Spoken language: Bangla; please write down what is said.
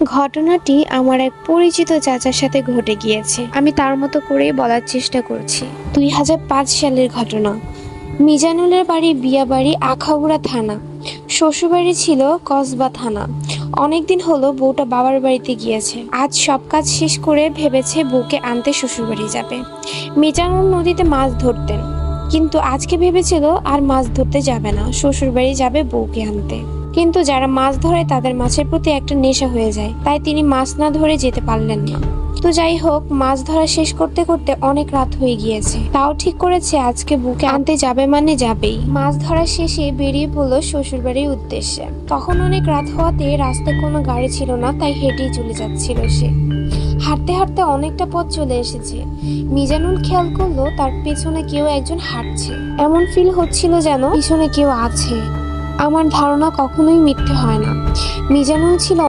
ঘটনাটি আমার এক পরিচিত চাচার সাথে ঘটে গিয়েছে। আমি তার মতো করেই বলার চেষ্টা করছি। 2005 সালের ঘটনা। মিজানুলের বাড়ি বিয়াবাড়ি আখাউড়া থানা, শ্বশুরবাড়ি ছিল কসবা থানা। অনেকদিন হলো বউটা বাবার বাড়িতে গিয়েছে। আজ সব কাজ শেষ করে ভেবেছে বউকে আনতে শ্বশুরবাড়ি যাবে। মিজানুল নদীতে মাছ ধরতেন, কিন্তু আজকে ভেবেছিল আর মাছ ধরতে যাবে না, শ্বশুরবাড়ি যাবে বউকে আনতে। কিন্তু যারা মাছ ধরে তাদের মাছের প্রতি একটা নেশা হয়ে যায়, তাই তিনি মাছ না ধরে যেতে পারলেন না। তো যাই হোক, মাছ ধরা শেষ করতে করতে অনেক রাত হয়ে গিয়েছে। তাও ঠিক করেছে আজকে বুকে আনতে যাবে, মানে যাবেই। মাছ ধরা শেষে বেরিয়ে পড়লো শ্বশুরবাড়ির উদ্দেশ্যে। তখন অনেক রাত হওয়াতে রাস্তায় কোনো গাড়ি ছিল না, তাই হেঁটেই চলে যাচ্ছিল সে। হাঁটতে হাঁটতে অনেকটা পথ চলে এসেছে। মিজানুল খেয়াল করলো তার পেছনে কেউ একজন হাঁটছে। এমন ফিল হচ্ছিল যেন পিছনে কেউ আছে। আমার ধারণা কখনোই মিথ্যে হয় না। মিজানুল ছিল